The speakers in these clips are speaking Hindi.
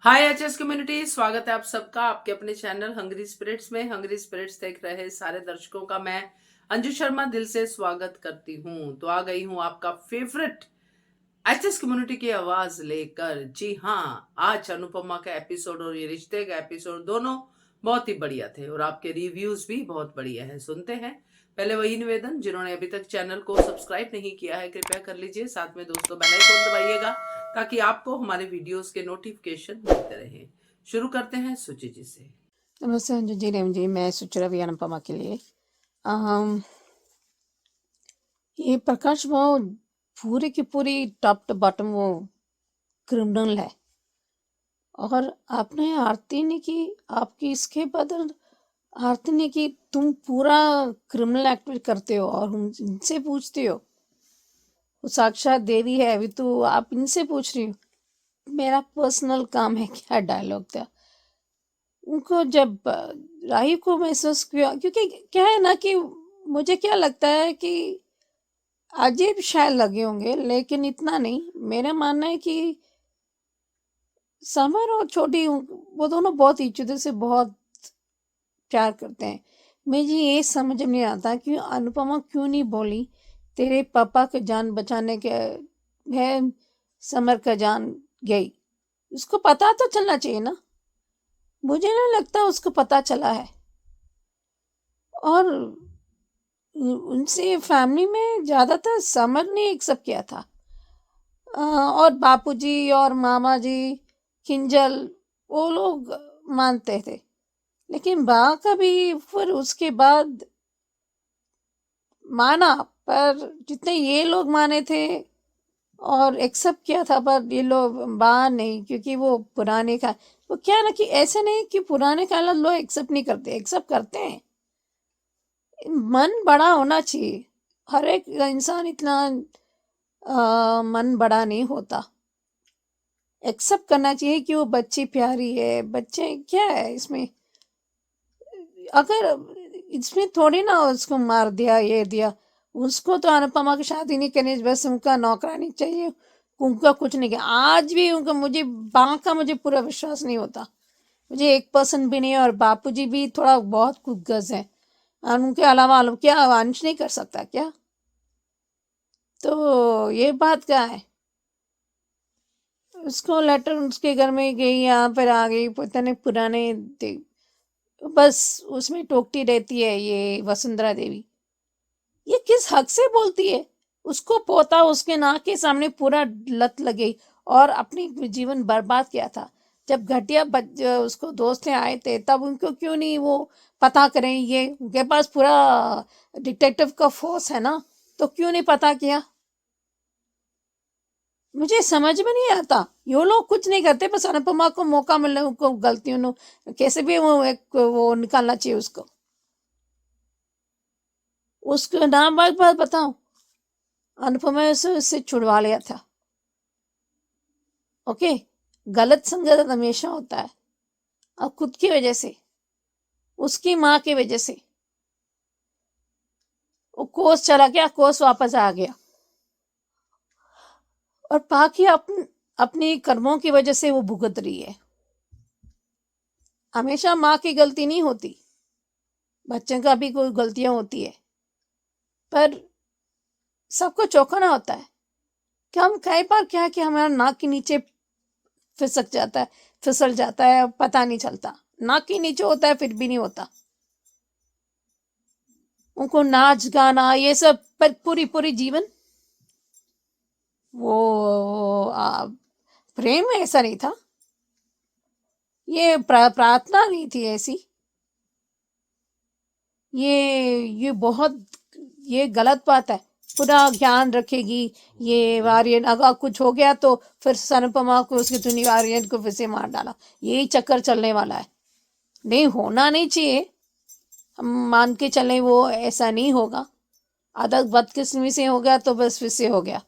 हाय एचएस कम्युनिटी, स्वागत है आप सबका आपके अपने चैनल हंग्री स्पिरिट्स में। हंग्री स्पिरिट्स देख रहे सारे दर्शकों का मैं अंजू शर्मा दिल से स्वागत करती हूँ। तो आ गई हूँ आपका फेवरेट एचएस कम्युनिटी की आवाज लेकर। जी हाँ, आज अनुपमा का एपिसोड और ये रिश्ते का एपिसोड दोनों बहुत ही बढ़िया थे और आपके रिव्यूज भी बहुत बढ़िया है। सुनते हैं। पहले वही निवेदन, जिन्होंने अभी तक चैनल को सब्सक्राइब नहीं किया है कृपया कर लीजिए। साथ में दोस्तों बेल आइकन दबाइएगा ताकि आपको हमारे वीडियोस के नोटिफिकेशन मिलते रहे। शुरू करते हैं सुचि जी से। नमस्ते अंजू जी, रेम जी। मैं सुचरवि अनुपमा के लिए ये प्रकाश वो पूरी की पूरी टॉप टू बॉटम वो क्रिमिनल है। और आपने आरती ने की, आपकी इसके बदल आरती ने की, तुम पूरा क्रिमिनल एक्टिविटी करते हो और इनसे पूछते हो। वो साक्षात देवी है अभी तो आप इनसे पूछ रही हो। मेरा पर्सनल काम है। क्या डायलॉग था उनको जब राही को महसूस किया, क्योंकि क्या है ना कि मुझे क्या लगता है कि अजीब शायद लगे होंगे लेकिन इतना नहीं। मेरा मानना है कि समर और छोटी वो दोनों बहुत एक दूसरे से बहुत प्यार करते हैं। मुझे ये समझ में नहीं आता कि अनुपमा क्यों नहीं बोली तेरे पापा की जान बचाने के है समर का जान गई। उसको पता तो चलना चाहिए ना। मुझे नहीं लगता उसको पता चला है। और उनसे फैमिली में ज़्यादातर समर ने एक्सेप्ट किया था। और बापूजी और मामा जी किंजल वो लोग मानते थे, लेकिन बा का भी फिर उसके बाद माना। पर जितने ये लोग माने थे और एक्सेप्ट किया था, पर ये लोग बा नहीं, क्योंकि वो पुराने का वो क्या है ना कि ऐसे नहीं कि पुराने का लोग एक्सेप्ट नहीं करते, एक्सेप्ट करते हैं। मन बड़ा होना चाहिए। हर एक इंसान इतना मन बड़ा नहीं होता। एक्सेप्ट करना चाहिए कि वो बच्ची प्यारी है। बच्चे क्या है इसमें, अगर इसमें थोड़ी ना उसको मार दिया ये दिया। उसको तो अनुपमा की शादी नहीं करनी, बस उनका नौकरानी चाहिए। उनका कुछ नहीं किया आज भी। उनका मुझे बाका मुझे पूरा विश्वास नहीं होता। मुझे 1% भी नहीं है। और बापूजी भी थोड़ा बहुत कुगज है। और उनके अलावा क्या अंश नहीं कर सकता क्या? तो ये बात क्या है? उसको लेटर उसके घर में गई, यहाँ पर आ गई, पता नहीं पुराने बस उसमें टोकती रहती है ये वसुंधरा देवी। ये किस हक से बोलती है? उसको पोता उसके नाक के सामने पूरा लत लगी और अपनी जीवन बर्बाद किया था। जब घटिया उसको दोस्त आए थे तब उनको क्यों नहीं वो पता करें? ये उनके पास पूरा डिटेक्टिव का फोर्स है ना, तो क्यों नहीं पता किया? मुझे समझ में नहीं आता। ये लोग कुछ नहीं करते, बस अनुपमा को मौका मिलने उनको गलतियों कैसे भी वो एक वो निकालना चाहिए उसको। उसको नाम बात बताऊं, अनुपमा से उससे छुड़वा लिया था। ओके, गलत संगत हमेशा होता है। और खुद की वजह से, उसकी माँ की वजह से वो कोर्स चला गया, कोर्स वापस आ गया। और बाकी अपनी कर्मों की वजह से वो भुगत रही है। हमेशा माँ की गलती नहीं होती, बच्चे का भी कोई गलतियां होती है। पर सबको चौंकाना होता है कि हम कई बार क्या है कि हमारा नाक के नीचे फिसक जाता है, फिसल जाता है, पता नहीं चलता। नाक के नीचे होता है फिर भी नहीं होता। उनको नाच गाना ये सब पर पूरी पूरी जीवन वो प्रेम ऐसा नहीं था। ये प्रार्थना नहीं थी ऐसी। ये बहुत ये गलत बात है। पूरा ज्ञान रखेगी ये वारियन, अगर कुछ हो गया तो फिर अनुपमा को उसकी दुनिया वारियन को फिर से मार डाला। यही चक्कर चलने वाला है। नहीं होना नहीं चाहिए। हम मान के चले वो ऐसा नहीं होगा। आदत बदकिस्मती से हो गया तो बस फिर से हो गया।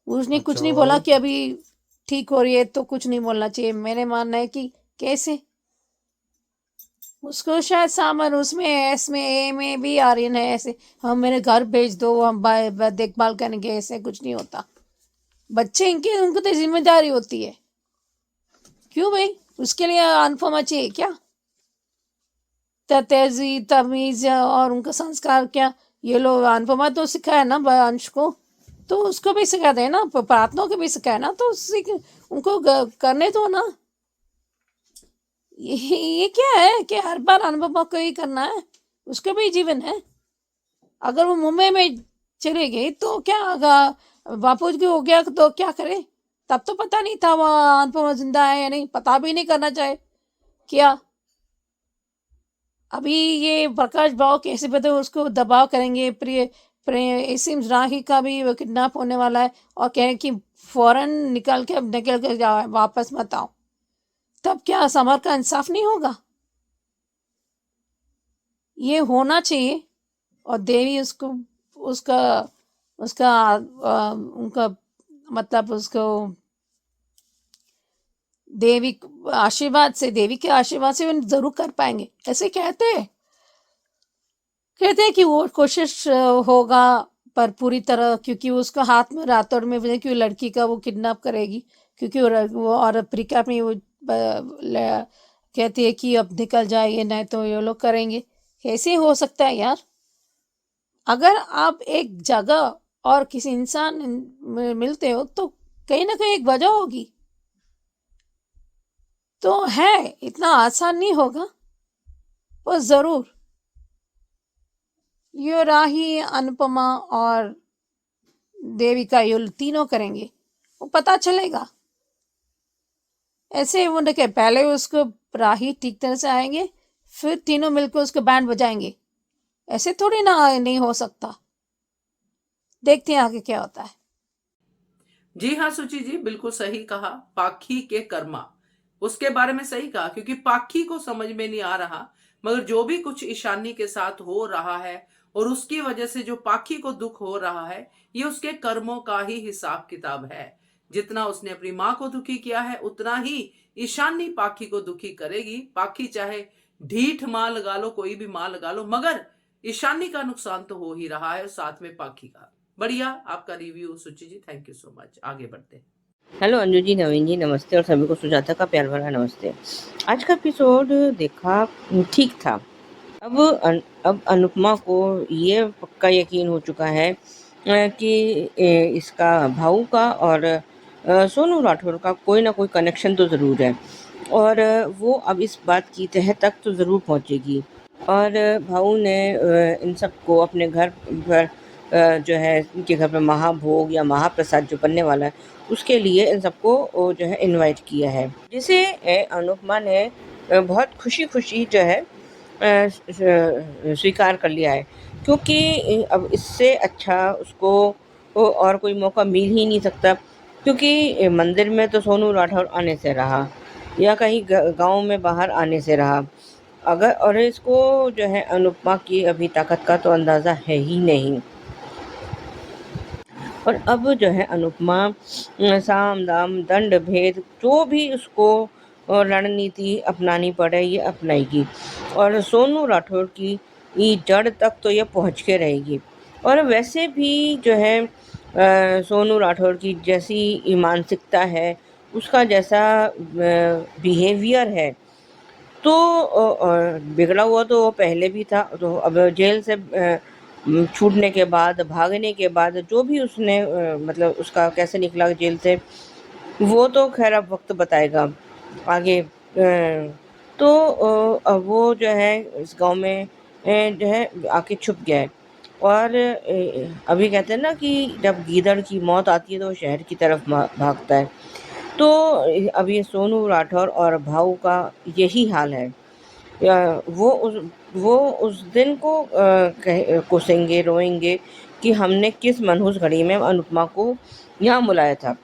उसने कुछ अच्छा। नहीं बोला कि अभी ठीक हो रही है तो कुछ नहीं बोलना चाहिए। मेरे मानना है कि कैसे उसको शायद सामर उसमें एस में ए में भी आर्यन है ऐसे, हम मेरे घर भेज दो, हम देखभाल करेंगे, ऐसे कुछ नहीं होता। बच्चे इनकी उनको तो जिम्मेदारी होती है। क्यों भाई, उसके लिए अनुपमा चाहिए क्या? तेजी तमीज और उनका संस्कार क्या ये लोग, अनुपमा तो सिखाया ना अंश को, तो उसको भी सिखा दे ना, प्रार्थना को भी सिखाया ना, तो उनको करने दो ना। ये क्या है कि हर बार अनुपमा को ही करना है? उसका भी जीवन है। अगर वो मुंबई में चले गए तो क्या होगा, बापू जी हो गया तो क्या करे? तब तो पता नहीं था वो अनुपमा जिंदा है या नहीं, पता भी नहीं करना चाहे क्या। अभी ये प्रकाश बाव कैसे पता उसको दबाव करेंगे, प्रिय प्रिय इसिम राही का भी वो किडनैप होने वाला है और कहें कि फौरन निकल के जाओ, वापस मत आओ। तब क्या समर का इंसाफ नहीं होगा? ये होना चाहिए। और देवी उसको उसका उसका उनका मतलब उसको देवी के आशीर्वाद से वो जरूर कर पाएंगे, ऐसे कहते हैं कि वो कोशिश होगा, पर पूरी तरह, क्योंकि उसको हाथ में रातोड़ में कि लड़की का वो किडनैप करेगी, क्योंकि वो और अफ्रीका में वो कहती है कि अब निकल जाइए नहीं तो ये लोग करेंगे। कैसे हो सकता है यार? अगर आप एक जगह और किसी इंसान मिलते हो तो कहीं ना कहीं एक वजह होगी, तो है, इतना आसान नहीं होगा, पर जरूर ये राही, अनुपमा और देविका ये तीनों करेंगे, वो पता चलेगा। ऐसे वो देखे पहले उसको राही ठीक तरह से आएंगे, फिर तीनों मिलकर उसको बैंड बजाएंगे, ऐसे थोड़ी ना नहीं हो सकता। देखते हैं आगे क्या होता है। जी हाँ सुचि जी, बिल्कुल सही कहा। पाखी के कर्मा, उसके बारे में सही कहा, क्योंकि पाखी को समझ में नहीं आ रहा, मगर जो भी कुछ ईशानी के साथ हो रहा है और उसकी वजह से जो पाखी को दुख हो रहा है, ये उसके कर्मों का ही हिसाब किताब है। जितना उसने अपनी माँ को दुखी किया है उतना ही ईशानी पाखी को दुखी करेगी। पाखी चाहे ढीठ माँ लगा लो, कोई भी माँ लगा लो, मगर ईशानी का नुकसान तो हो ही रहा है और साथ में पाखी का। बढ़िया आपका रिव्यू सुचि ji, thank you so much. आगे बढ़ते हैं। हेलो अंजू जी, नवीन जी, नमस्ते, और सभी को सुजाता का प्यार भरा नमस्ते। आज का एपिसोड देखा, ठीक था। अब अनुपमा को ये पक्का यकीन हो चुका है कि इसका भाऊ का और सोनू राठौर का कोई ना कोई कनेक्शन तो ज़रूर है, और वो अब इस बात की तह तक तो ज़रूर पहुंचेगी। और भाऊ ने इन सबको अपने घर पर जो है इनके घर पर महाभोग या महाप्रसाद जो बनने वाला है उसके लिए इन सबको जो है इनवाइट किया है, जिसे अनुपमा ने बहुत खुशी खुशी जो है स्वीकार कर लिया है, क्योंकि अब इससे अच्छा उसको और कोई मौका मिल ही नहीं सकता। क्योंकि मंदिर में तो सोनू राठौर आने से रहा, या कहीं गांव में बाहर आने से रहा, अगर और इसको जो है अनुपमा की अभी ताकत का तो अंदाज़ा है ही नहीं। और अब जो है अनुपमा साम दाम दंड भेद जो भी उसको रणनीति अपनानी पड़े ये अपनाएगी, और सोनू राठौर की जड़ तक तो ये पहुंच के रहेगी। और वैसे भी जो है सोनू राठौर की जैसी मानसिकता है, उसका जैसा बिहेवियर है, तो बिगड़ा हुआ तो वो पहले भी था, तो अब जेल से छूटने के बाद, भागने के बाद जो भी उसने मतलब उसका कैसे निकला जेल से, वो तो खैर अब वक्त बताएगा आगे। तो अब वो जो है इस गांव में जो है आके छुप गया है। और अभी कहते हैं ना कि जब गीदड़ की मौत आती है तो वो शहर की तरफ भागता है। तो अब ये सोनू राठौर और भाऊ का यही हाल है। वो उस दिन को कोसेंगे, रोएंगे कि हमने किस मनहूस घड़ी में अनुपमा को यहाँ बुलाया था,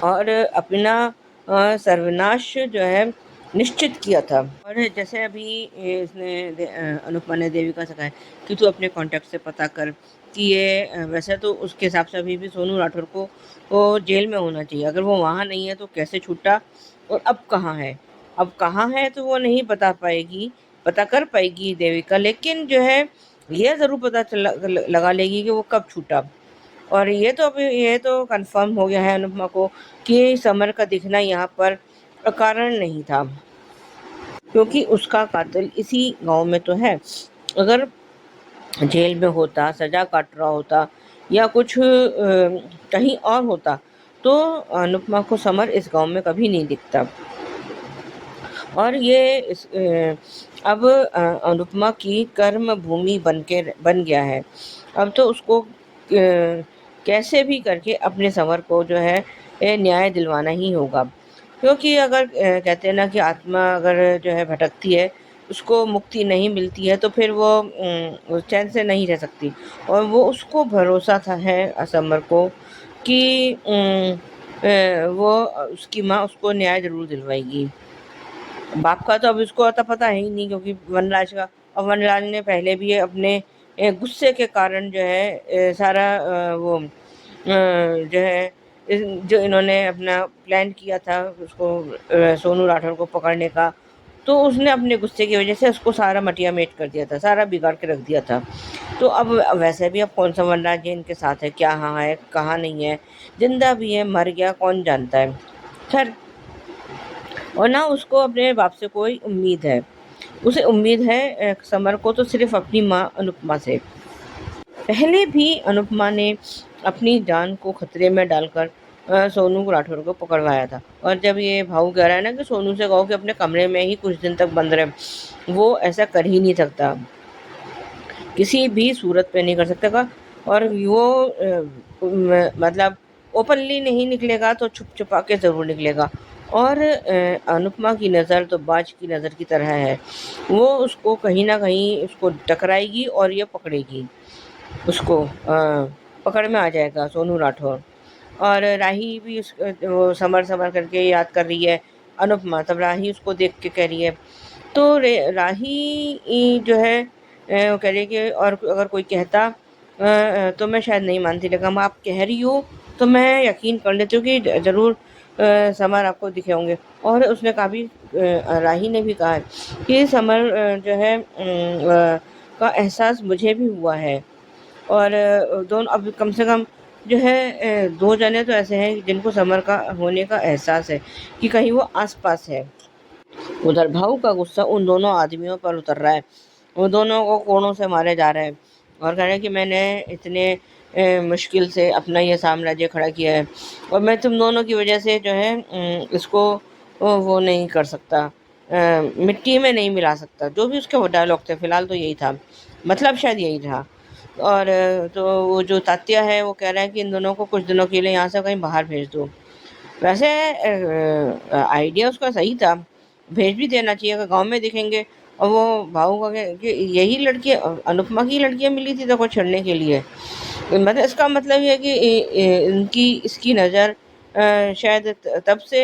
और अपना सर्वनाश जो है निश्चित किया था। और जैसे अभी इसने अनुपमा ने देविका से कहा है कि तू अपने कांटेक्ट से पता कर कि ये वैसे तो उसके हिसाब से अभी भी सोनू राठौर को वो जेल में होना चाहिए, अगर वो वहाँ नहीं है तो कैसे छूटा, और अब कहाँ है तो वो नहीं पता कर पाएगी देविका, लेकिन जो है ये ज़रूर पता लगा लेगी कि वो कब छूटा। और ये तो कंफर्म हो गया है अनुपमा को कि समर का दिखना यहाँ पर अकारण नहीं था, क्योंकि उसका कातिल इसी गांव में तो है। अगर जेल में होता, सजा काट रहा होता या कुछ कहीं और होता तो अनुपमा को समर इस गांव में कभी नहीं दिखता। और ये अब अनुपमा की कर्म भूमि बन गया है। अब तो उसको कैसे भी करके अपने समर को जो है न्याय दिलवाना ही होगा, क्योंकि अगर कहते हैं ना कि आत्मा अगर जो है भटकती है, उसको मुक्ति नहीं मिलती है, तो फिर वो चैन से नहीं रह सकती। और वो उसको भरोसा था है समर को कि वो उसकी माँ उसको न्याय जरूर दिलवाएगी। बाप का तो अब इसको अता पता है ही नहीं, क्योंकि वनराज का, और वनराज ने पहले भी अपने गुस्से के कारण जो है सारा जो है जो इन्होंने अपना प्लान किया था उसको सोनू राठौर को पकड़ने का, तो उसने अपने गुस्से की वजह से उसको सारा मटिया मेट कर दिया था, सारा बिगाड़ के रख दिया था। तो अब वैसे भी अब कौन सा वनराज है इनके साथ है, क्या हाँ है कहाँ नहीं है, जिंदा भी है मर गया कौन जानता है। खैर, और ना उसको अपने बाप से कोई उम्मीद है। उसे उम्मीद है समर को तो सिर्फ अपनी माँ अनुपमा से। पहले भी अनुपमा ने अपनी जान को खतरे में डालकर सोनू राठौर को पकड़वाया था। और जब ये भाऊ कह रहा है ना कि सोनू से कहो कि अपने कमरे में ही कुछ दिन तक बंद रहे, वो ऐसा कर ही नहीं सकता, किसी भी सूरत पे नहीं कर सकता। और वो मतलब ओपनली नहीं निकलेगा तो छुप छुपा के ज़रूर निकलेगा। और अनुपमा की नज़र तो बाज की नज़र की तरह है, वो उसको कहीं ना कहीं उसको टकराएगी और ये पकड़ेगी, उसको पकड़ में आ जाएगा सोनू राठौर। और राही भी वो समर समर करके याद कर रही है अनुपमा, तब राही उसको देख के कह रही है, तो राही जो है वो कह रही है कि और अगर कोई कहता तो मैं शायद नहीं मानती, लेकिन आप कह रही हो तो मैं यकीन कर लेती हूँ कि ज़रूर समर आपको दिखे होंगे। और उसने कहा भी राही ने भी कहा है कि समर जो है का एहसास मुझे भी हुआ है। और दोनों अब कम से कम जो है दो जने तो ऐसे हैं जिनको समर का होने का एहसास है कि कहीं वो आसपास है। उधर भाऊ का गुस्सा उन दोनों आदमियों पर उतर रहा है, वो दोनों को कोड़ों से मारे जा रहे हैं और कह रहे हैं कि मैंने इतने मुश्किल से अपना ये साम्राज्य खड़ा किया है और मैं तुम दोनों की वजह से जो है इसको वो नहीं कर सकता, मिट्टी में नहीं मिला सकता। जो भी उसके वो डायलॉग थे, फिलहाल तो यही था, मतलब शायद यही था। और तो वो जो तात्या है वो कह रहा है कि इन दोनों को कुछ दिनों के लिए यहाँ से कहीं बाहर भेज दो। वैसे आइडिया उसका सही था, भेज भी देना चाहिए। अगर गांव में दिखेंगे और वो भाऊ का कि यही लड़की अनुपमा की लड़कियां मिली थी तो को छेड़ने के लिए, मतलब इसका मतलब ये है कि इनकी इसकी नज़र शायद तब से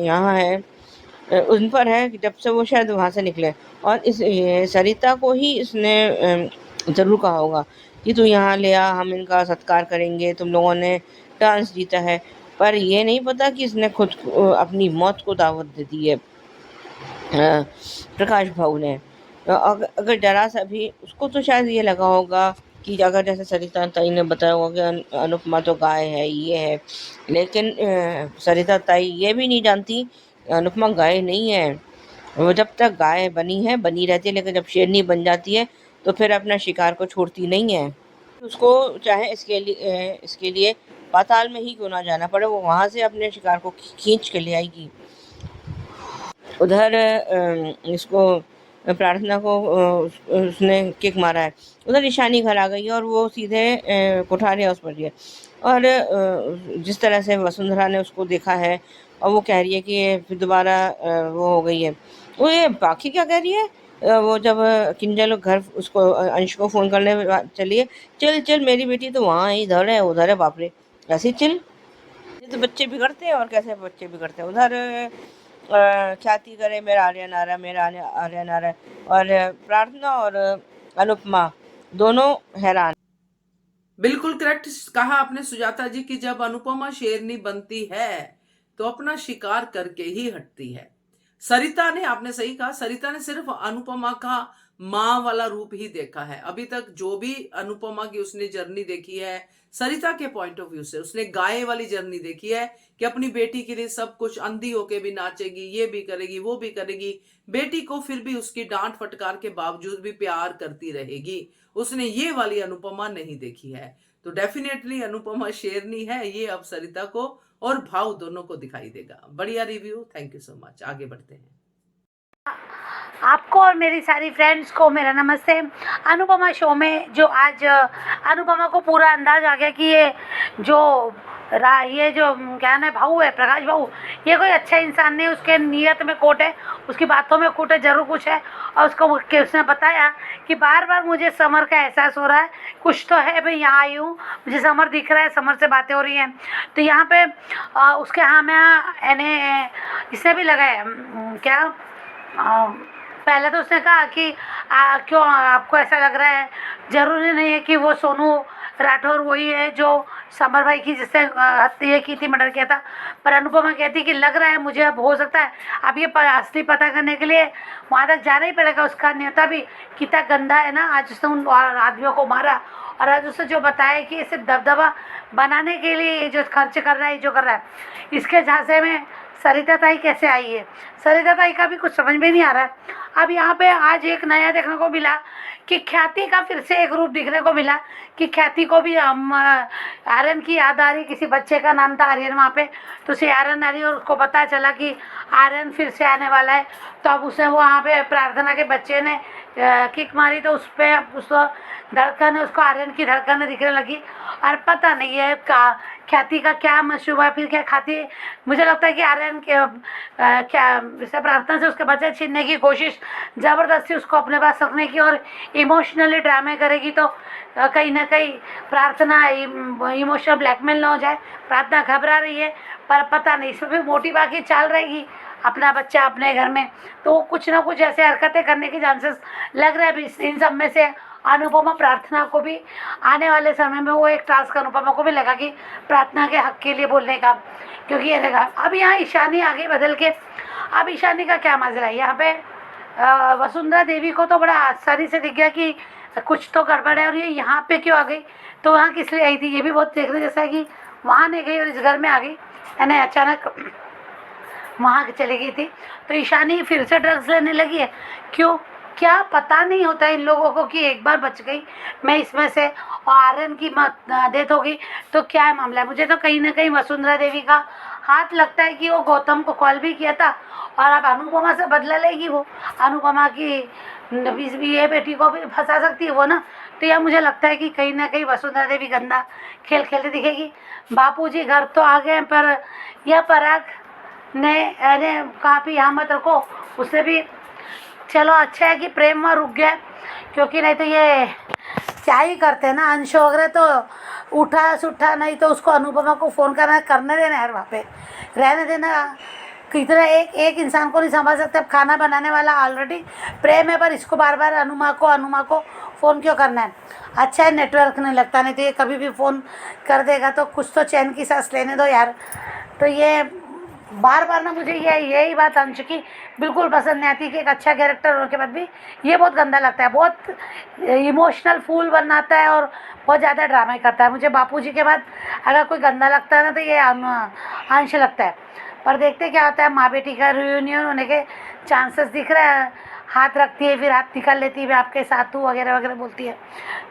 यहाँ है, उन पर है कि जब से वो शायद वहाँ से निकले। और इस सरिता को ही इसने ज़रूर कहा होगा कि तू यहाँ ले आ, हम इनका सत्कार करेंगे, तुम लोगों ने डांस जीता है। पर ये नहीं पता कि इसने खुद अपनी मौत को दावत दे दी है प्रकाश भाऊ ने। अगर जरा सा भी उसको तो शायद ये लगा होगा कि अगर जैसे सरिता ताई ने बताया होगा कि अनुपमा तो गाय है ये है, लेकिन सरिता ताई ये भी नहीं जानती अनुपमा गाय नहीं है। वो जब तक गाय बनी है बनी रहती है, लेकिन जब शेरनी बन जाती है तो फिर अपना शिकार को छोड़ती नहीं है। उसको चाहे इसके लिए पाताल में ही क्यों ना जाना पड़े, वो वहाँ से अपने शिकार को खींच के ले आएगी। उधर इसको प्रार्थना को उसने किक मारा है, उधर ईशानी घर आ गई है और वो सीधे कोठारी हाउस पर है। और जिस तरह से वसुंधरा ने उसको देखा है और वो कह रही है कि ये फिर दोबारा वो हो गई है। वो ये बाकी क्या कह रही है, वो जब किंजल घर उसको अंश को फ़ोन करने चली है, चल चल मेरी बेटी तो वहाँ है, इधर है उधर है, बाप रे ऐसे चल। ये तो बच्चे बिगड़ते हैं और कैसे बच्चे बिगड़ते हैं। उधर ख्याति करे मेरा आर्यन आ रहा है, मेरा आर्यन आ रहा है। और प्रार्थना और अनुपमा दोनों हैरान। बिल्कुल करेक्ट कहा आपने सुजाता जी कि जब अनुपमा शेरनी बनती है तो अपना शिकार करके ही हटती है। सरिता ने, आपने सही कहा, सरिता ने सिर्फ अनुपमा का माँ वाला रूप ही देखा है। अभी तक जो भी अनुपमा की उसने जर्नी देखी है, सरिता के पॉइंट ऑफ व्यू से उसने गाय वाली जर्नी देखी है कि अपनी बेटी के लिए सब कुछ, अंधी होके भी नाचेगी, ये भी करेगी, वो भी करेगी, बेटी को फिर भी उसकी डांट फटकार के बावजूद भी प्यार करती रहेगी। उसने ये वाली अनुपमा नहीं देखी है। तो डेफिनेटली अनुपमा शेरनी है, ये अब सरिता को और भाव दोनों को दिखाई देगा। बढ़िया review, thank you so much. आगे बढ़ते हैं। आपको और मेरी सारी फ्रेंड्स को मेरा नमस्ते। अनुपमा शो में जो आज अनुपमा को पूरा अंदाज आ गया कि ये जो क्या नाम है, भाऊ है, प्रकाश भाऊ, ये कोई अच्छा इंसान नहीं, उसके नीयत में खोट है, उसकी बातों में खोट है, जरूर कुछ है। और उसने बताया कि बार बार मुझे समर का एहसास हो रहा है, कुछ तो है भाई, यहाँ आई हूँ, मुझे समर दिख रहा है, समर से बातें हो रही हैं। तो यहाँ पे उसके हाँ में यानी इसने भी लगाया क्या पहले तो उसने कहा कि क्यों आपको ऐसा लग रहा है, ज़रूरी नहीं है कि वो सोनू राठौर वही है जो समर भाई की जिससे ये की थी, मर्डर किया था। पर अनुपमा कहती कि लग रहा है मुझे, अब हो सकता है अब ये असली पता करने के लिए वहाँ तक जाना ही पड़ेगा। उसका न्योता भी कितना गंदा है ना, आज उसने उन आदमियों को मारा, और आज उसने जो बताया कि इसे दबदबा बनाने के लिए जो खर्च कर रहा है, जो कर रहा है, इसके झांसे में सरिता ताई कैसे आई है, सरिता ताई का भी कुछ समझ में नहीं आ रहा है। अब यहाँ पे आज एक नया देखने को मिला कि ख्याति का फिर से एक रूप दिखने को मिला कि ख्याति को भी आर्यन की याद आ रही, किसी बच्चे का नाम था आर्यन वहाँ पे, तो उसे आर्यन आ रही और उसको पता चला कि आर्यन फिर से आने वाला है। तो अब उसे वहाँ पे प्रार्थना के बच्चे ने किक मारी, तो उस पर उस धड़कन, उसको आर्यन की धड़कन दिखने लगी। और पता नहीं है ख्याति का क्या मशरूबा, फिर क्या खाती। मुझे लगता है कि आर्यन के क्या जैसे प्रार्थना से उसके बच्चे छीनने की कोशिश, ज़बरदस्ती उसको अपने पास रखने की और इमोशनली ड्रामे करेगी, तो कहीं ना कहीं प्रार्थना इमोशनल ब्लैकमेल ना हो जाए। प्रार्थना घबरा रही है, पर पता नहीं इसमें भी मोटी बाकी चाल रहेगी, अपना बच्चा अपने घर में, तो कुछ ना कुछ ऐसे हरकतें करने की चांसेस लग रहा है। इन सब में से अनुपमा प्रार्थना को भी आने वाले समय में वो एक टास्क अनुपमा को भी लगा कि प्रार्थना के हक के लिए बोलने का, क्योंकि ये लगा। अब यहाँ ईशानी आगे बदल के, अब ईशानी का क्या मसला है यहाँ पे, वसुंधरा देवी को तो बड़ा आसानी से दिख गया कि कुछ तो गड़बड़ है, और ये यहाँ पे क्यों आ गई, तो वहाँ किस लिए आई थी, ये भी बहुत देखने जैसा है कि वहाँ नहीं गई और इस घर में आ गई, यानी अचानक वहाँ चली गई थी। तो ईशानी फिर से ड्रग्स लेने लगी है, क्यों, क्या पता नहीं होता इन लोगों को कि एक बार बच गई मैं इसमें से और आर्यन की डेथ हो गई तो क्या है मामला है। मुझे तो कहीं ना कहीं वसुंधरा देवी का हाथ लगता है कि वो गौतम को कॉल भी किया था और अब अनुपमा से बदला लेगी वो, अनुपमा की ये बेटी को भी फंसा सकती है वो ना। तो यह मुझे लगता है कि कहीं ना कहीं वसुंधरा देवी गंदा खेल खेलती दिखेगी। बापूजी घर तो आ गए, पर यह पराग ने अरे कहा भी यहाँ मत रखो, उसने भी, चलो अच्छा है कि प्रेम वहाँ रुक गया, क्योंकि नहीं तो ये क्या ही करते हैं ना, अंश वगैरह तो उठा सुठा, नहीं तो उसको अनुपमा को फ़ोन करने देना यार, वहाँ पे रहने देना। कितना एक इंसान को नहीं संभाल सकते। अब खाना बनाने वाला ऑलरेडी प्रेम है, पर इसको बार बार अनुमा को फ़ोन क्यों करना है। अच्छा है नेटवर्क नहीं लगता, नहीं तो ये कभी भी फ़ोन कर देगा, तो कुछ तो चैन की सांस लेने दो यार। तो ये बार बार ना मुझे यही बात अंश की बिल्कुल पसंद नहीं आती कि एक अच्छा कैरेक्टर होने के बाद भी ये बहुत गंदा लगता है, बहुत इमोशनल फूल बनाता है और बहुत ज़्यादा ड्रामा करता है। मुझे बापूजी के बाद अगर कोई गंदा लगता है ना तो ये अंश लगता है। पर देखते क्या होता है, माँ बेटी का रियूनियन होने के चांसेस दिख रहा है। हाथ रखती है, फिर हाथ निकाल लेती है, आपके साथ हूँ वगैरह वगैरह बोलती है।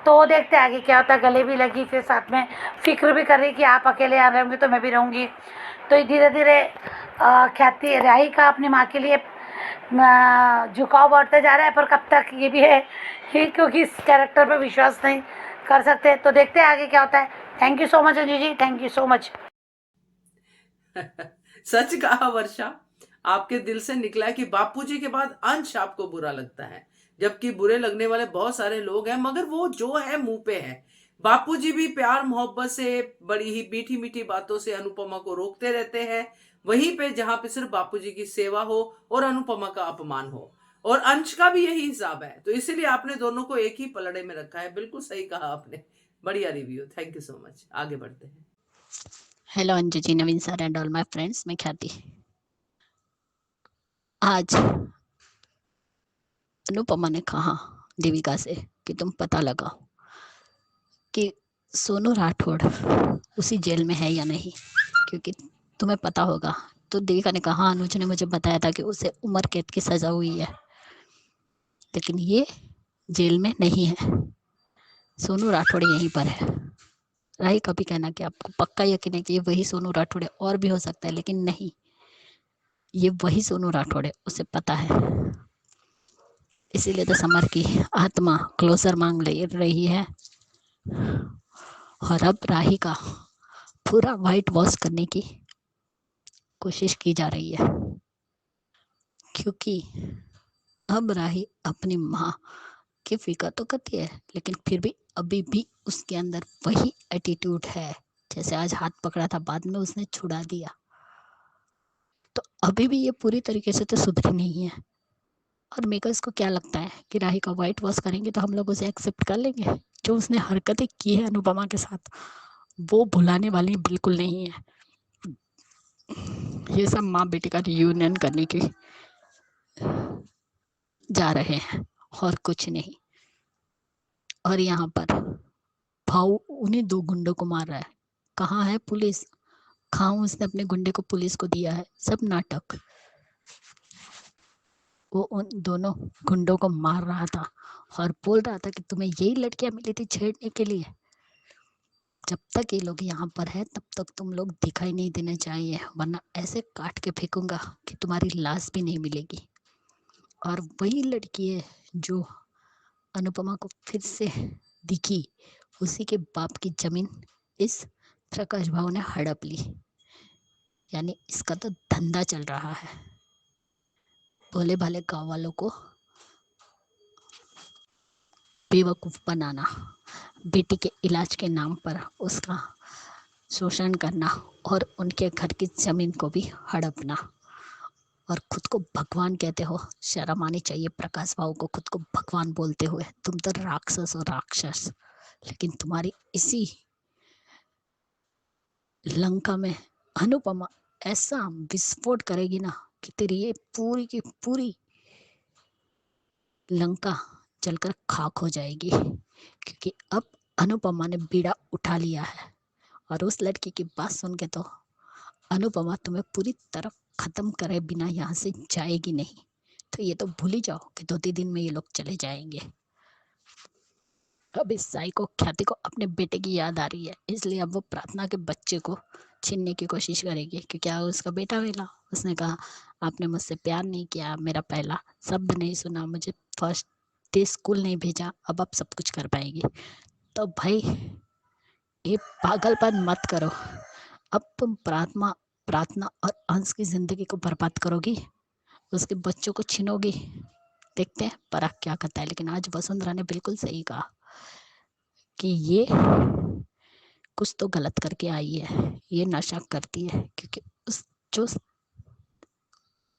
तो देखते हैं आगे क्या होता है। गले भी लगी, फिर साथ में फिक्र भी कर रही कि आप अकेले आ रहे होंगे तो मैं भी रहूँगी। तो धीरे धीरे ख्याति राही का अपनी माँ के लिए झुकाव बढ़ते जा रहा है, पर कब तक ये भी है क्योंकि इस कैरेक्टर पर विश्वास नहीं कर सकते। तो देखते हैं आगे क्या होता है। Thank you so much Anju ji, thank you so much. सच कहा वर्षा, आपके दिल से निकला कि बापूजी के बाद अंश आपको बुरा लगता है, जबकि बुरे लगने वाले बहुत सारे लोग हैं, मगर वो जो है मुंह पे है। बापूजी भी प्यार मोहब्बत से, बड़ी ही मीठी मीठी बातों से अनुपमा को रोकते रहते हैं, वहीं पे जहां पे सिर्फ बापूजी की सेवा हो और अनुपमा का अपमान हो। और अंश का भी यही हिसाब है, तो इसीलिए आपने दोनों को एक ही पलड़े में रखा है। बिल्कुल सही कहा आपने, बढ़िया review, thank you so much. आगे बढ़ते हैं। Hello Anju ji, Naveen sir and all my friends, मैं ख्याति। आज अनुपमा ने कहा देविका से कि तुम पता लगाओ कि सोनू राठौड़ उसी जेल में है या नहीं, क्योंकि तुम्हें पता होगा तो देखा ने कहा, अनुज ने मुझे बताया था कि उसे उम्र कैद की सजा हुई है, लेकिन ये जेल में नहीं है। सोनू राठौड़ यहीं पर है। राही का भी कहना कि आपको पक्का यकीन है कि ये वही सोनू राठौड़ है, और भी हो सकता है, लेकिन नहीं, ये वही सोनू राठौड़ है, उसे पता है। इसीलिए तो समर की आत्मा क्लोजर मांग ले रही है, और अब राही का पूरा वाइट वॉश करने की कोशिश की जा रही है, क्योंकि अब राही अपनी माँ की फिक्र तो करती है, लेकिन फिर भी अभी भी उसके अंदर वही एटीट्यूड है। जैसे आज हाथ पकड़ा था, बाद में उसने छुड़ा दिया, तो अभी भी ये पूरी तरीके से तो सुधरी नहीं है। और मेकर्स को क्या लगता है कि राही का वाइट वॉश करेंगे तो हम लोग उसे एक्सेप्ट कर लेंगे? जो उसने हरकतें की है अनुपमा के साथ, वो भुलाने वाली बिल्कुल नहीं है। ये सब माँ बेटी का रियूनियन करने की जा रहे हैं और कुछ नहीं। और यहाँ पर भाऊ उन्हीं दो गुंडों को मार रहा है। कहाँ है पुलिस? कहाँ उसने अपने गुंडे को पुलिस को दिया है? सब नाटक। वो उन दोनों गुंडों को मार रहा था और बोल रहा था कि तुम्हें यही लड़कियां मिली थी छेड़ने के लिए। जब तक ये लोग यहाँ पर है तब तक तुम लोग दिखाई नहीं देने चाहिए, वरना ऐसे काट के फेंकूंगा कि तुम्हारी लाश भी नहीं मिलेगी। और वही लड़की है जो अनुपमा को फिर से दिखी, उसी के बाप की जमीन इस प्रकाश भाव ने हड़प ली। यानी इसका तो धंधा चल रहा है, भोले भाले गाँव वालों को बेवकूफ बनाना, बेटी के इलाज के नाम पर उसका शोषण करना और उनके घर की जमीन को भी हड़पना, और खुद को भगवान कहते हो। शर्म आनी चाहिए प्रकाश भाव को खुद को भगवान बोलते हुए। तुम तो राक्षस हो, राक्षस। लेकिन तुम्हारी इसी लंका में अनुपमा ऐसा विस्फोट करेगी ना कि तेरी ये पूरी की पूरी लंका जलकर खाक हो जाएगी, क्योंकि अब अनुपमा ने बीड़ा उठा लिया है। और उस लड़की की बात सुन के तो अनुपमा तुम्हें पूरी तरह खत्म करे बिना यहाँ से जाएगी नहीं। तो ये तो भूल ही जाओ कि 2-3 दिन में ये लोग चले जाएंगे। अब इस साई को, ख्याति को अपने बेटे की याद आ रही है, इसलिए अब वो प्रार्थना के बच्चे को छीनने की कोशिश करेगी कि क्या उसका बेटा वेला। उसने कहा आपने मुझसे प्यार नहीं किया, मेरा पहला शब्द नहीं सुना, मुझे फर्स्ट डे स्कूल नहीं भेजा, अब आप सब कुछ कर पाएगी। तो भाई ये पागलपन मत करो। अब तुम प्रार्थना और अंश की जिंदगी को बर्बाद करोगी, उसके बच्चों को छीनोगी। देखते हैं पराग क्या करता है। लेकिन आज वसुंधरा ने बिल्कुल सही कहा कि ये कुछ तो गलत करके आई है, ये नशा करती है, क्योंकि उस जो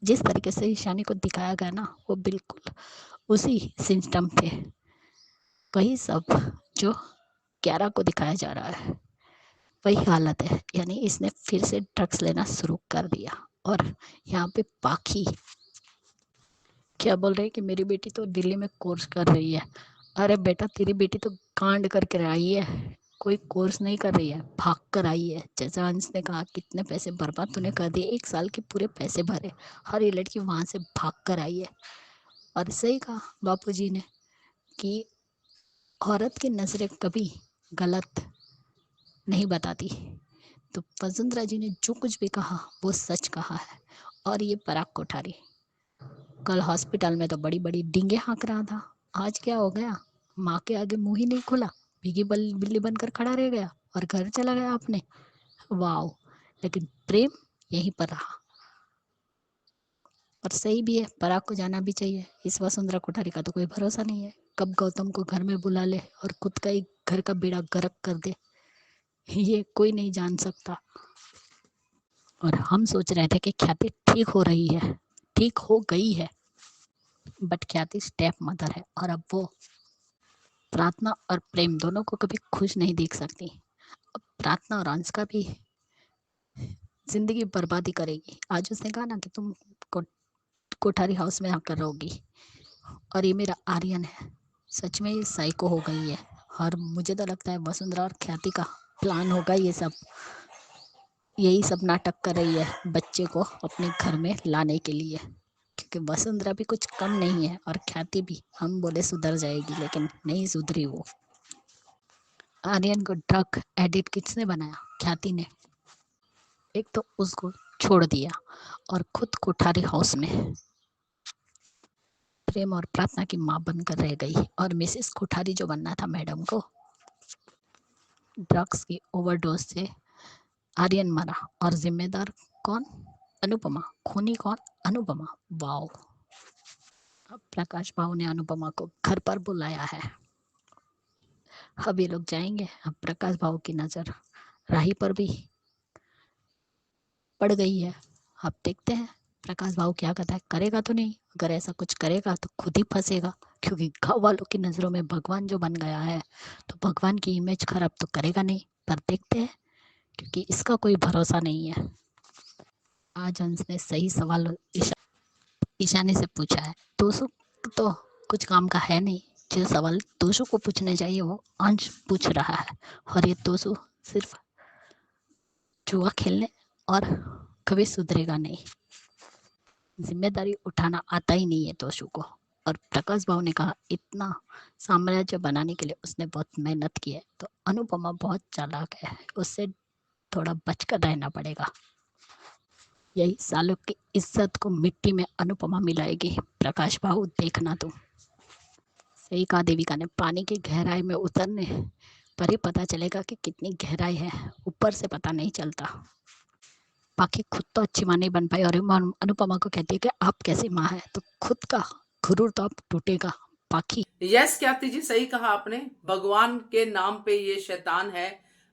जिस तरीके से ईशानी को दिखाया गया ना, वो बिल्कुल उसी सिस्टम थे वही सब जो क्यारा को दिखाया जा रहा है, वही हालत है। यानी इसने फिर से ड्रग्स लेना शुरू कर दिया। और यहाँ पे पाखी क्या बोल रहे हैं कि मेरी बेटी तो दिल्ली में कोर्स कर रही है। अरे बेटा, तेरी बेटी तो कांड करके आई है, कोई कोर्स नहीं कर रही है, भाग कर आई है। जैसा अंश ने कहा कितने पैसे बर्बाद तूने कर दिए, 1 साल के पूरे पैसे भरे, हर ये लड़की वहां से भाग कर आई है। और सही कहा बापूजी ने कि औरत की नजरें कभी गलत नहीं बताती। तो वसुंधरा जी ने जो कुछ भी कहा वो सच कहा है। और ये पराग कोठारी कल हॉस्पिटल में तो बड़ी बड़ी डींगे हाँक रहा था, आज क्या हो गया? माँ के आगे मुंह ही नहीं खुला, भीगी बिल्ली बनकर खड़ा रह गया और घर चला गया अपने। वाओ! लेकिन प्रेम यहीं पर रहा। और सही भी है, पराग को जाना भी चाहिए। इस वसुंधरा कोठारी का तो कोई भरोसा नहीं है, कब गौतम को घर में बुला ले और खुद का ही घर का बेड़ा गर्क कर दे, ये कोई नहीं जान सकता। और हम सोच रहे थे कि ख्याति ठीक हो रही है, ठीक हो गई है, बट ख्याति स्टेप मदर है और अब वो प्रार्थना और प्रेम दोनों को कभी खुश नहीं देख सकती। अब प्रार्थना और अंश का भी जिंदगी बर्बादी करेगी। आज उसने कहा ना कि तुम कोठारी हाउस में आकर रहोगी, और ये मेरा आर्यन है। सच में ये साइको हो गई है। और मुझे तो लगता है वसुंधरा और ख्याति का प्लान होगा ये सब, यही सब नाटक कर रही है बच्चे को अपने घर में लाने के लिए, क्योंकि वसुंधरा भी कुछ कम नहीं है और ख्याति भी, हम बोले सुधर जाएगी लेकिन नहीं सुधरी वो। आर्यन को ड्रग एडिक्ट किसने बनाया? ख्याति ने। एक तो उसको छोड़ दिया और खुद कोठारी हाउस में प्रेम और प्रार्थना की मां बनकर रह गई, और मिसेस कोठारी जो बनना था मैडम को, ड्रग्स की ओवरडोज से आर्यन मरा। और जिम्मेदार कौन? अनुपमा। खूनी कौन? अनुपमा। वाओ। अब प्रकाश बाबू ने अनुपमा को घर पर बुलाया है। अब ये लोग जाएंगे। अब प्रकाश बाबू की नजर राही पर भी पड़ गई है। अब देखते हैं प्रकाश बाबू क्या करता है। करेगा तो नहीं, अगर ऐसा कुछ करेगा तो खुद ही फंसेगा, क्योंकि गांव वालों की नजरों में भगवान जो बन गया है, तो भगवान की इमेज खराब तो करेगा नहीं। पर देखते हैं, क्योंकि इसका कोई भरोसा नहीं है। आज अंश ने सही सवाल ईशानी से पूछा है। तोसु तो कुछ काम का है नहीं, जो सवाल तोसु को पूछने चाहिए वो अंश पूछ रहा है, और ये तोसु सिर्फ जुआ खेलने और कभी सुधरेगा नहीं। जिम्मेदारी उठाना आता ही नहीं है तोसु को। और प्रकाश बाबू ने कहा इतना साम्राज्य बनाने के लिए उसने बहुत मेहनत की है, तो अनुपमा बहुत चालाक है, उससे थोड़ा बचकर रहना पड़ेगा। यही सालों की इज्जत को मिट्टी में अनुपमा मिलाएगी। प्रकाश बाबू देखना तुम। सही कहा देविका ने, पानी की गहराई में उतरने पर ही पता चलेगा कि कितनी गहराई है, ऊपर से पता नहीं चलता। बाकी खुद तो अच्छी माँ नहीं बन पाई, और अनुपमा को कहती है कि आप कैसी माँ है, तो खुद का गुरूर तो अब टूटेगा। बाकी यस ख्याति जी, सही कहा आपने। भगवान के नाम पे ये शैतान है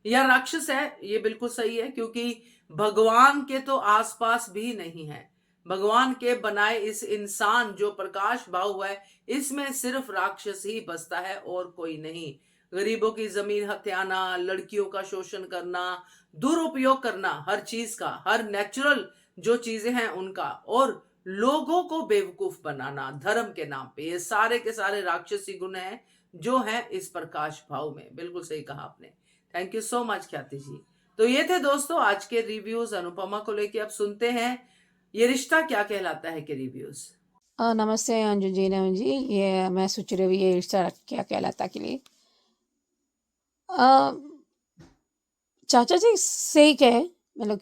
या राक्षस है, ये बिल्कुल सही है, क्योंकि भगवान के तो आसपास भी नहीं है। भगवान के बनाए इस इंसान जो प्रकाश बाबू है, इसमें सिर्फ राक्षस ही बसता है और कोई नहीं। गरीबों की जमीन हत्याना, लड़कियों का शोषण करना, दुरुपयोग करना हर चीज का, हर नेचुरल जो चीजें हैं उनका, और लोगों को बेवकूफ बनाना धर्म के नाम पे, ये सारे के सारे राक्षसी गुण हैं जो हैं इस प्रकाश भाव में। बिल्कुल सही कहा आपने। Thank you so much Khyati जी। तो ये थे दोस्तों आज के रिव्यूज अनुपमा को लेके। अब सुनते हैं ये रिश्ता क्या कहलाता है के रिव्यूज। नमस्ते अंजू जी, नमन जी। ये मैं सोच रही हूँ ये रिश्ता क्या कहलाता के लिए। चाचा जी सही कहे, मतलब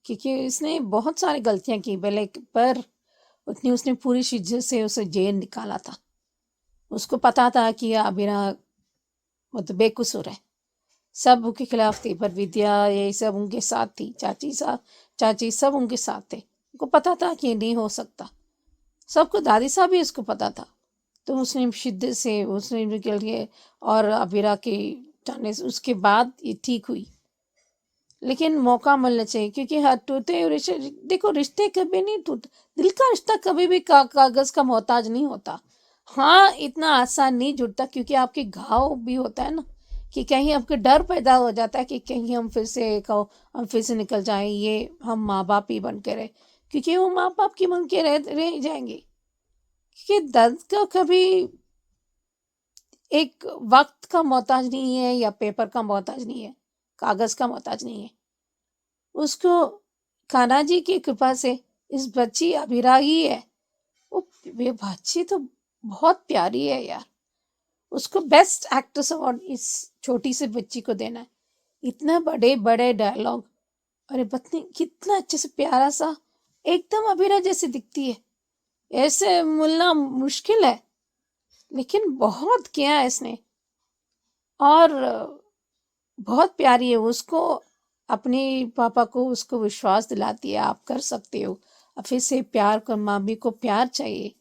क्योंकि इसने बहुत सारी गलतियां की पहले, पर उतनी उसने पूरी शिद्दत से उसे जेल निकाला था। उसको पता था कि अबिरा मतलब बेकसूर है, सब उनके खिलाफ थी, पर विद्या ये सब उनके साथ थी, चाची सब उनके साथ थे। उनको पता था कि ये नहीं हो सकता, सबको, दादी साहब भी उसको पता था। तो उसने शिद्दत से उसने निकल के, और अबिरा के जाने से उसके बाद ये ठीक हुई। लेकिन मौका मिलना चाहिए, क्योंकि हर टूटे हुए रिश्ते, देखो रिश्ते कभी नहीं टूटते, दिल का रिश्ता कभी भी कागज का मोहताज नहीं होता। हाँ, इतना आसान नहीं जुड़ता, क्योंकि आपके घाव भी होता है ना, कि कहीं आपको डर पैदा हो जाता है कि कहीं हम फिर से निकल जाएं, ये हम माँ बाप ही बन के रहे, क्योंकि वो माँ बाप की बन के रह जाएंगे। क्योंकि दर्द का कभी एक वक्त का मोहताज नहीं है, या पेपर का मोहताज नहीं है, कागज का मोहताज नहीं है। उसको कान्हा जी की कृपा से इस बच्ची अभिरा ही है, वो ये बच्ची तो बहुत प्यारी है यार। उसको बेस्ट एक्ट्रेस अवार्ड इस छोटी सी बच्ची को देना है। इतना बड़े बड़े डायलॉग, अरे पत्नी कितना अच्छे से प्यारा सा, एकदम अभिरा जैसे दिखती है। ऐसे मिलना मुश्किल है, लेकिन बहुत किया है इसने, और बहुत प्यारी है। उसको अपने पापा को उसको विश्वास दिलाती है, आप कर सकते हो। अब फिर से प्यार कर, मामी को प्यार चाहिए,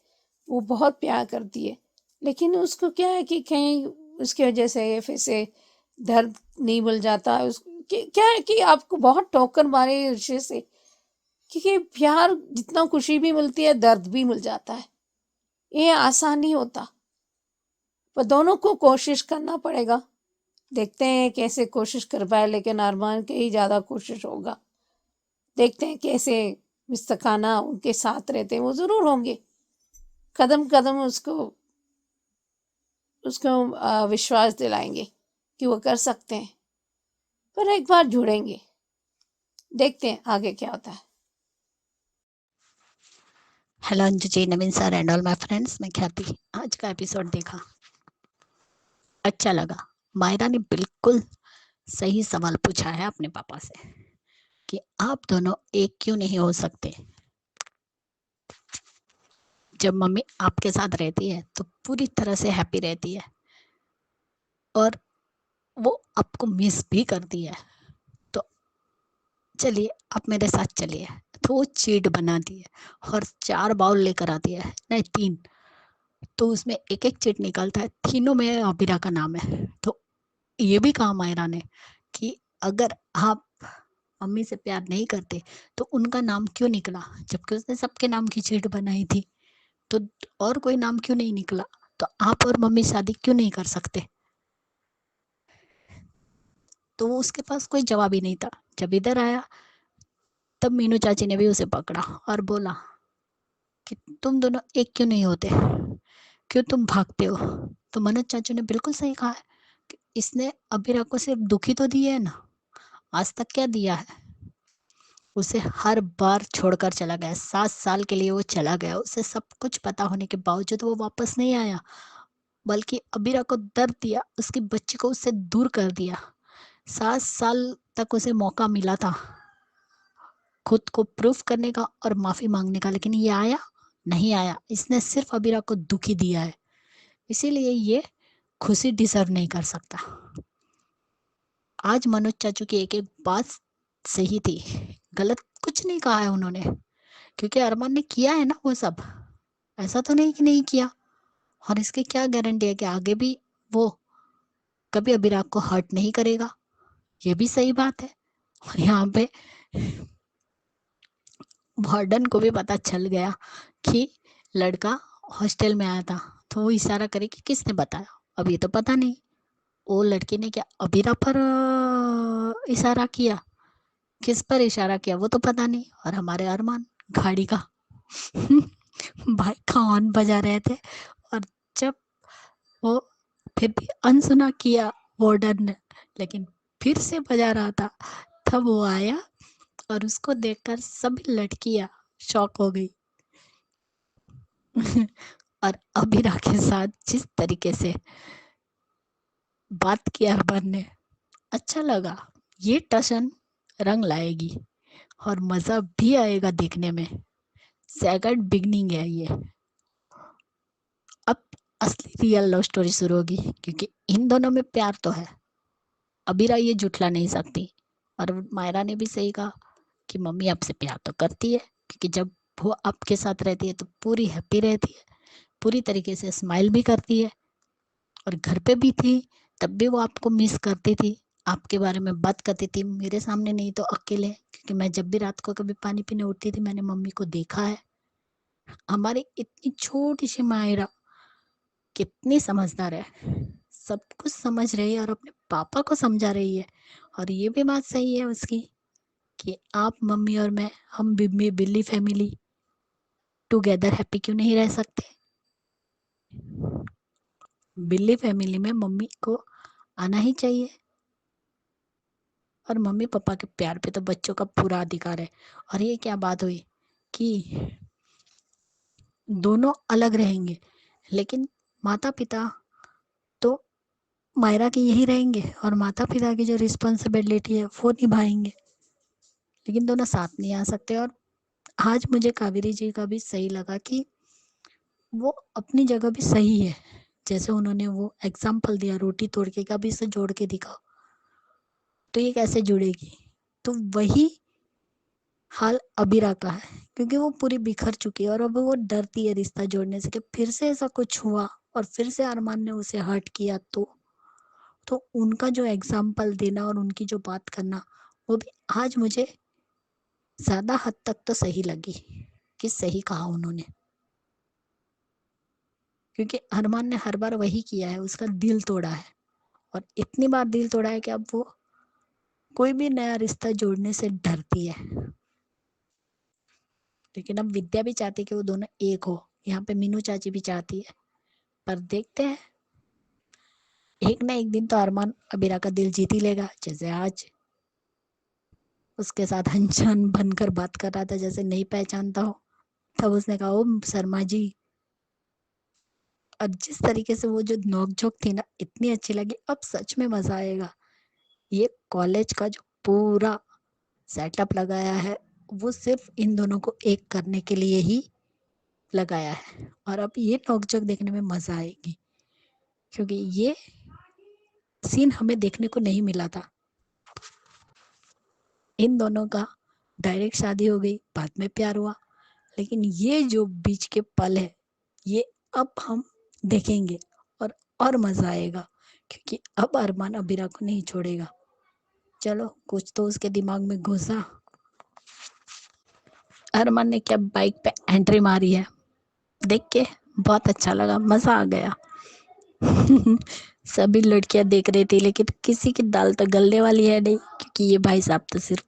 वो बहुत प्यार करती है। लेकिन उसको क्या है कि कहीं उसकी वजह से फिर से दर्द नहीं मिल जाता। क्या है कि आपको बहुत ठोकर मारे रिश्ते से, क्योंकि प्यार जितना खुशी भी मिलती है, दर्द भी मिल जाता है। ये आसान नहीं होता, पर दोनों को कोशिश करना पड़ेगा। देखते हैं कैसे कोशिश कर पाए, लेकिन अरमान के ही ज़्यादा कोशिश होगा। देखते हैं कैसे मिस्तकाना उनके साथ रहते हैं, वो ज़रूर होंगे। कदम कदम उसको उसको विश्वास दिलाएंगे कि वो कर सकते हैं, पर एक बार जुड़ेंगे। देखते हैं आगे क्या होता है। Hello Anju ji, Naveen sir and all my friends, मैं ख्याति। आज का एपिसोड देखा, अच्छा लगा। मायरा ने बिल्कुल सही सवाल पूछा है अपने पापा से कि आप दोनों एक क्यों नहीं हो सकते। जब मम्मी आपके साथ रहती है तो पूरी तरह से हैप्पी रहती है और वो आपको मिस भी करती है। तो चलिए आप मेरे साथ चलिए। तो वो चीट बनाती है और 4 बाउल लेकर आती है, नहीं 3। तो उसमें एक एक चीट निकलता है, तीनों में अबीरा का नाम है। तो ये भी कहा मायरा ने कि अगर आप मम्मी से प्यार नहीं करते तो उनका नाम क्यों निकला, जबकि उसने सबके नाम की चीट बनाई थी। तो और कोई नाम क्यों नहीं निकला। तो आप और मम्मी शादी क्यों नहीं कर सकते। तो वो उसके पास कोई जवाब ही नहीं था। जब इधर आया तब मीनू चाची ने भी उसे पकड़ा और बोला कि तुम दोनों एक क्यों नहीं होते, क्यों तुम भागते हो। तो मनोज चाचू ने बिल्कुल सही कहा है कि इसने अबीरा को सिर्फ दुखी तो दिया है ना, आज तक क्या दिया है। उसे हर बार छोड़कर चला गया, 7 साल के लिए वो चला गया। उसे सब कुछ पता होने के बावजूद वो वापस नहीं आया, बल्कि अबीरा को दर्द दिया, उसकी बच्ची को उससे दूर कर दिया। 7 साल तक उसे मौका मिला था खुद को प्रूफ करने का और माफी मांगने का, लेकिन ये आया नहीं आया। इसने सिर्फ अबीरा को दुखी दिया है, इसीलिए ये खुशी डिजर्व नहीं कर सकता। आज मनोज चाचू की एक एक बात सही थी, गलत कुछ नहीं कहा है उन्होंने, क्योंकि अरमान ने किया है ना वो सब। ऐसा तो नहीं कि नहीं किया। और इसकी क्या गारंटी है कि आगे भी वो कभी अबीरा को हर्ट नहीं करेगा। ये भी सही बात है। और यहाँ पे वार्डन को भी पता चल गया कि लड़का हॉस्टल में आया था, तो वो इशारा करे कि किसने बताया। अब ये तो पता नहीं वो लड़की ने क्या अबीरा पर इशारा किया, किस पर इशारा किया वो तो पता नहीं। और हमारे अरमान गाड़ी का बाइक का हॉर्न बजा रहे थे, और जब वो फिर भी अनसुना किया वार्डन ने, लेकिन फिर से बजा रहा था, तब वो आया और उसको देखकर सभी लड़कियां शॉक हो गई। और अबीरा के साथ जिस तरीके से बात किया अरमान ने, अच्छा लगा। ये टशन रंग लाएगी और मजा भी आएगा देखने में। सेकंड बिगनिंग है ये। अब असली रियल लव स्टोरी शुरू होगी, क्योंकि इन दोनों में प्यार तो है, अबीरा ये जुटला नहीं सकती। और मायरा ने भी सही कहा कि मम्मी आपसे प्यार तो करती है, क्योंकि जब वो आपके साथ रहती है तो पूरी हैप्पी रहती है, पूरी तरीके से स्माइल भी करती है। और घर पे भी थी तब भी वो आपको मिस करती थी, आपके बारे में बात करती थी, मेरे सामने नहीं तो अकेले, क्योंकि मैं जब भी रात को कभी पानी पीने उठती थी मैंने मम्मी को देखा है। हमारी इतनी छोटी सी मायरा कितनी समझदार है, सब कुछ समझ रही है और अपने पापा को समझा रही है। और ये भी बात सही है उसकी कि आप मम्मी और मैं, हम बिल्ली फैमिली टुगेदर हैप्पी क्यों नहीं रह सकते। बिल्ली फैमिली में मम्मी को आना ही चाहिए, और मम्मी पापा के प्यार पे तो बच्चों का पूरा अधिकार है। और ये क्या बात हुई कि दोनों अलग रहेंगे, लेकिन माता पिता तो मायरा के यही रहेंगे और माता पिता की जो रिस्पॉन्सिबिलिटी है वो निभाएंगे, लेकिन दोनों साथ नहीं आ सकते। और आज मुझे कावेरी जी का भी सही लगा कि वो अपनी जगह भी सही है। जैसे उन्होंने वो एग्जाम्पल दिया रोटी तोड़ के, कभी इसे जोड़ के दिखाओ तो ये कैसे जुड़ेगी। तो वही हाल अबीरा का है, क्योंकि वो पूरी बिखर चुकी है और अब वो डरती है रिश्ता जोड़ने से कि फिर से ऐसा कुछ हुआ और फिर से अरमान ने उसे हर्ट किया तो उनका जो एग्जाम्पल देना और उनकी जो बात करना, वो भी आज मुझे ज्यादा हद तक तो सही लगी कि सही कहा उन्होंने। क्योंकि अरमान ने हर बार वही किया है, उसका दिल तोड़ा है, और इतनी बार दिल तोड़ा है कि अब वो कोई भी नया रिश्ता जोड़ने से डरती है। लेकिन अब विद्या भी चाहती है कि वो दोनों एक हो, यहाँ पे मीनू चाची भी चाहती है, पर देखते हैं एक ना एक दिन तो अरमान अबीरा का दिल जीत ही लेगा, जैसे आज उसके साथ अनजान बनकर बात कर रहा था, जैसे नहीं पहचानता हो। तब उसने कहा, ओम शर्मा जी। और जिस तरीके से वो जो नोक-झोंक थी ना, इतनी अच्छी लगी, अब सच में मज़ा आएगा। ये कॉलेज का जो पूरा सेटअप लगाया है, वो सिर्फ़ इन दोनों को एक करने के लिए ही लगाया है, और अब ये नोक-झोंक देखने में मज़ा आएगी, क्योंकि ये सीन हमें देखने को नहीं मिला था। इन दोनों का डायरेक्ट शादी हो गई, बाद में प्यार हुआ, लेकिन ये जो बीच के पल है, ये अब हम देखेंगे, और मज़ा आएगा, क्योंकि अब अरमान अबीरा को नहीं छोड़ेगा। चलो, कुछ तो उसके दिमाग में घुसा। अरमान ने क्या बाइक पे एंट्री मारी है, देख के बहुत अच्छा लगा, मज़ा आ गया। सभी लड़कियां देख रही थी, लेकिन किसी की दाल तो गलने वाली है नहीं, क्योंकि ये भाई साहब तो सिर्फ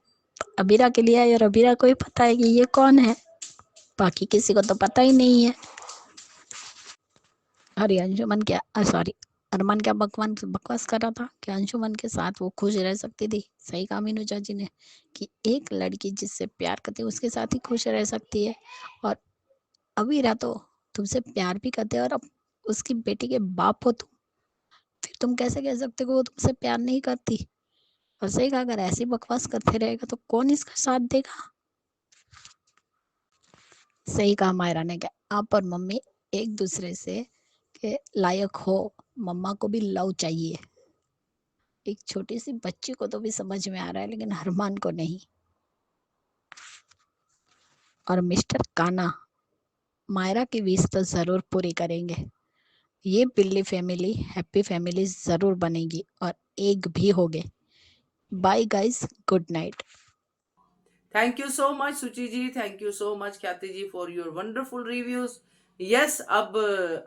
अबीरा के लिए है, और अबीरा को ही पता है कि ये कौन है, बाकी किसी को तो पता ही नहीं है। और ये अंशुमन क्या, सॉरी, अरमान क्या बकवास कर रहा था कि अंशुमन के साथ वो खुश रह सकती थी। सही कहा मीनू चाची ने कि एक लड़की जिससे प्यार करती है उसके साथ ही खुश रह सकती है, और अबीरा तो तुमसे प्यार भी करते हैं, और अब उसकी बेटी के बाप हो तुम, फिर तुम कैसे कह सकते हो वो तुमसे प्यार नहीं करती। और सही कहा, अगर ऐसी बकवास करते रहेगा तो कौन इसका साथ देगा। सही कहा मायरा ने, क्या आप और मम्मी एक दूसरे से के लायक हो, मम्मा को भी लव चाहिए। एक छोटी सी बच्ची को तो भी समझ में आ रहा है, लेकिन अरमान को नहीं। और मिस्टर काना मायरा की विश तो जरूर पूरी करेंगे। ये बिल्ली फैमिली हैप्पी फैमिली जरूर बनेगी, और एक भी होगे। Bye guys, good night. Thank you so much Suchi ji, thank you so much Khyati ji for your wonderful reviews. Yes, अब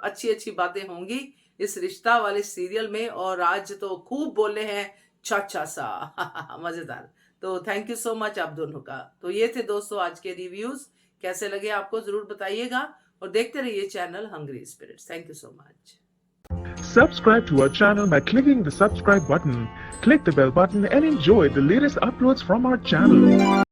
अच्छी अच्छी बातें होंगी इस रिश्ता वाले सीरियल में, और आज तो खूब बोले हैं चाचा सा मजेदार। तो थैंक यू सो मच आप दोनों का। तो ये थे दोस्तों आज के रिव्यूज, कैसे लगे आपको जरूर बताइएगा, और देखते रहिए channel hungry spirits. Thank you so much. Subscribe to our channel by clicking the subscribe button. Click the bell button and enjoy the latest uploads from our channel.